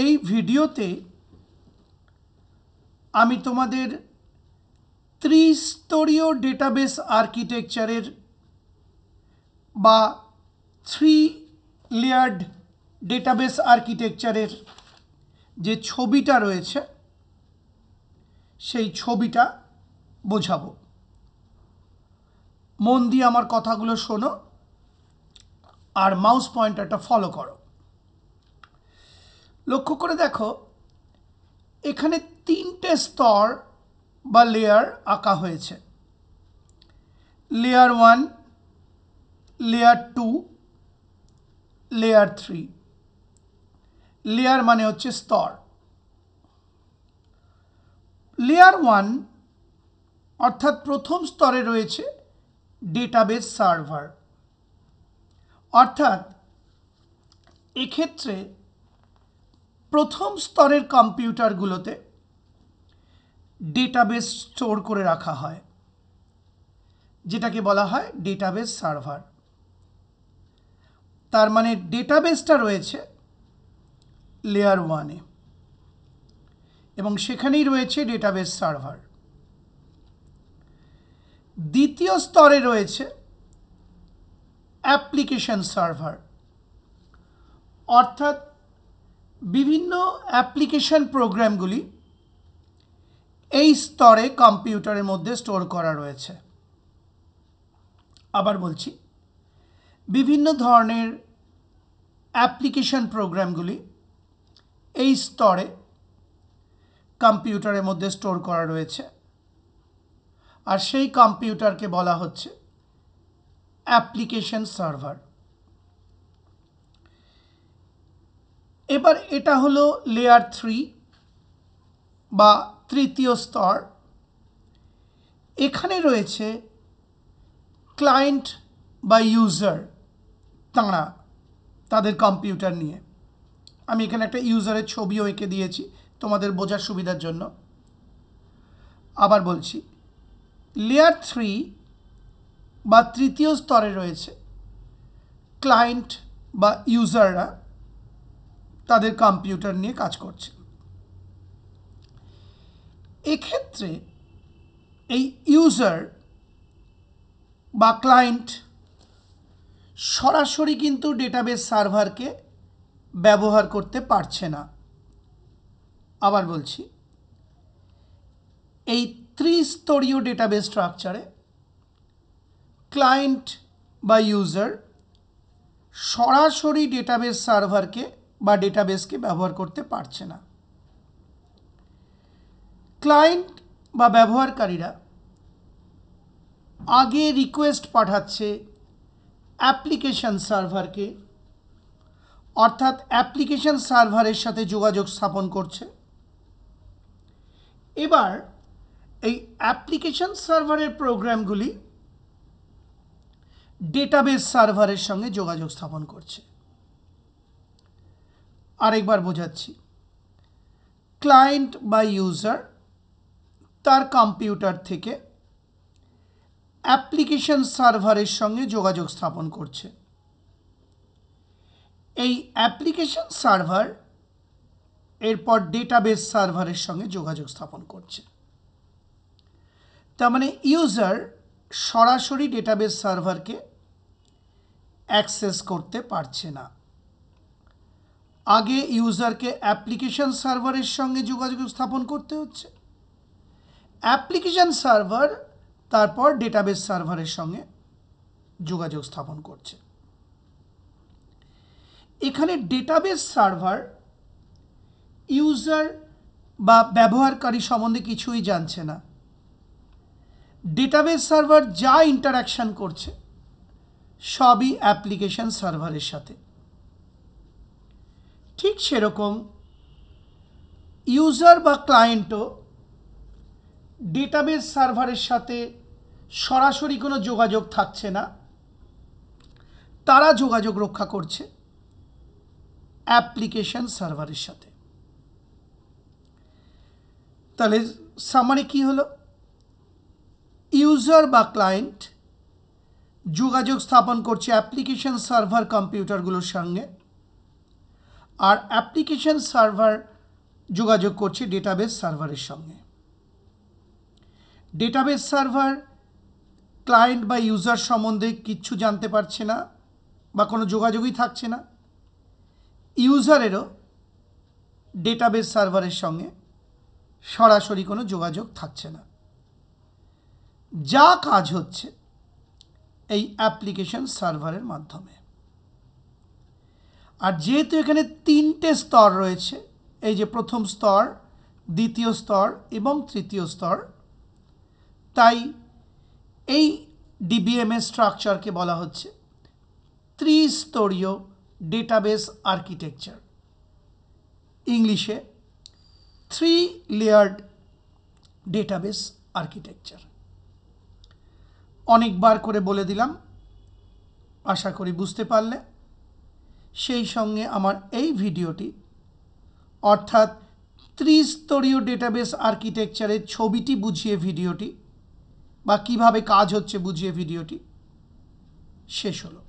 এই ভিডিওতে আমি তোমাদের ত্রিস্তরীয় ডেটাবেস আর্কিটেকচারের বা 3 লেয়ার্ড ডেটাবেস আর্কিটেকচারের যে ছবিটা রয়েছে সেই ছবিটা বোঝাবো। মন দিয়ে আমার কথাগুলো শোনো আর মাউস পয়েন্টারটা ফলো করো। লক্ষ্য করে দেখো, এখানে 3টে স্তর বা লেয়ার আঁকা হয়েছে। Layer 1, layer 2, layer 3। লেয়ার মানে হচ্ছে স্তর। লেয়ার 1 অর্থাৎ প্রথম স্তরে রয়েছে ডেটাবেস সার্ভার, অর্থাৎ এক্ষেত্রে প্রথম স্তরের কম্পিউটারগুলোতে ডেটাবেস স্টোর করে রাখা হয়, যেটাকে বলা হয় ডেটাবেস সার্ভার। তার মানে ডেটাবেসটা রয়েছে লেয়ার 1-এ এবং সেখানেই রয়েছে ডেটাবেস সার্ভার। দ্বিতীয় স্তরে রয়েছে অ্যাপ্লিকেশন সার্ভার, অর্থাৎ বিভিন্ন অ্যাপ্লিকেশন প্রোগ্রামগুলি এই স্তরে কম্পিউটারের মধ্যে স্টোর করা রয়েছে। আবার বলছি, বিভিন্ন ধরনের অ্যাপ্লিকেশন প্রোগ্রামগুলি এই স্তরে কম্পিউটারের মধ্যে স্টোর করা রয়েছে, আর সেই কম্পিউটারকে বলা হচ্ছে অ্যাপ্লিকেশন সার্ভার। এবার এটা হলো লেয়ার 3 বা তৃতীয় স্তর। এখানে রয়েছে ক্লায়েন্ট বা ইউজার, তাদের কম্পিউটার নিয়ে। আমি এখানে একটা ইউজারের ছবিও এঁকে দিয়েছি তোমাদের বোঝার সুবিধার জন্য। আবার বলছি, লেয়ার 3 বা তৃতীয় স্তরে রয়েছে ক্লায়েন্ট বা ইউজাররা তাদের কম্পিউটার নিয়ে কাজ করছে। এক্ষেত্রে এই ইউজার বা ক্লায়েন্ট সরাসরি কিন্তু ডেটাবেস সার্ভারকে ব্যবহার করতে পারছে না। আবার বলছি, এই ত্রিস্তরীয় ডেটাবেস স্ট্রাকচারে ক্লায়েন্ট বা ইউজার সরাসরি ডেটাবেস সার্ভারকে বা ডেটাবেসকে ব্যবহার করতে পারছে না। ক্লায়েন্ট বা ব্যবহারকারীরা আগে রিকোয়েস্ট পাঠাচ্ছে অ্যাপ্লিকেশন সার্ভারকে, অর্থাৎ অ্যাপ্লিকেশন সার্ভারের সাথে যোগাযোগ স্থাপন করছে। এবার এই অ্যাপ্লিকেশন সার্ভারের প্রোগ্রামগুলি ডেটাবেস সার্ভারের সঙ্গে যোগাযোগ স্থাপন করছে। আরেকবার বোঝাচ্ছি, ক্লায়েন্ট বা ইউজার তার কম্পিউটার থেকে অ্যাপ্লিকেশন সার্ভারের সঙ্গে যোগাযোগ স্থাপন করছে। এই অ্যাপ্লিকেশন সার্ভার এরপর ডেটাবেস সার্ভারের সঙ্গে যোগাযোগ স্থাপন করছে। তার মানে ইউজার সরাসরি ডেটাবেস সার্ভারকে অ্যাক্সেস করতে পারছে না। আগে ইউজারকে অ্যাপ্লিকেশন সার্ভারের সঙ্গে যোগাযোগ স্থাপন করতে হচ্ছে, অ্যাপ্লিকেশন সার্ভার তারপর ডেটাবেস সার্ভারের সঙ্গে যোগাযোগ স্থাপন করছে। এখানে ডেটাবেস সার্ভার ইউজার বা ব্যবহারকারী সম্বন্ধে কিছুই জানছে না। ডেটাবেস সার্ভার যা ইন্টারাকশন করছে সবই অ্যাপ্লিকেশন সার্ভারের সাথে। ঠিক সেরকম ইউজার বা ক্লায়েন্টও ডেটাবেস সার্ভারের সাথে সরাসরি কোনো যোগাযোগ থাকছে না, তারা যোগাযোগ রক্ষা করছে অ্যাপ্লিকেশন সার্ভারের সাথে। তাহলে সামারি কি হলো? ইউজার বা ক্লায়েন্ট যোগাযোগ স্থাপন করছে অ্যাপ্লিকেশন সার্ভার কম্পিউটারগুলোর সঙ্গে, আর অ্যাপ্লিকেশন সার্ভার যোগাযোগ করছে ডেটাবেস সার্ভারের সঙ্গে। ডেটাবেস সার্ভার ক্লায়েন্ট বা ইউজার সম্বন্ধে কিচ্ছু জানতে পারছে না বা কোনো যোগাযোগই থাকছে না। ইউজারেরও ডেটাবেস সার্ভারের সঙ্গে সরাসরি কোনো যোগাযোগ থাকছে না। যা কাজ হচ্ছে এই অ্যাপ্লিকেশন সার্ভারের মাধ্যমে। আর যেহেতু এখানে 3টে স্তর রয়েছে, এই যে প্রথম স্তর, দ্বিতীয় স্তর এবং তৃতীয় স্তর, তাই এই ডিবিএমএস স্ট্রাকচারকে বলা হচ্ছে ত্রিস্তরীয় ডেটাবেস আর্কিটেকচার, ইংলিশে 3-layered ডেটাবেস আর্কিটেকচার। অনেকবার করে বলে দিলাম, আশা করি বুঝতে পারলে। সেই সঙ্গে আমার এই ভিডিওটি অর্থাৎ ত্রিস্তরীয় ডেটাবেস আর্কিটেকচারের ছবিটি বুঝিয়ে ভিডিওটি বা কিভাবে কাজ হচ্ছে বুঝিয়ে ভিডিওটি শেষ হলো।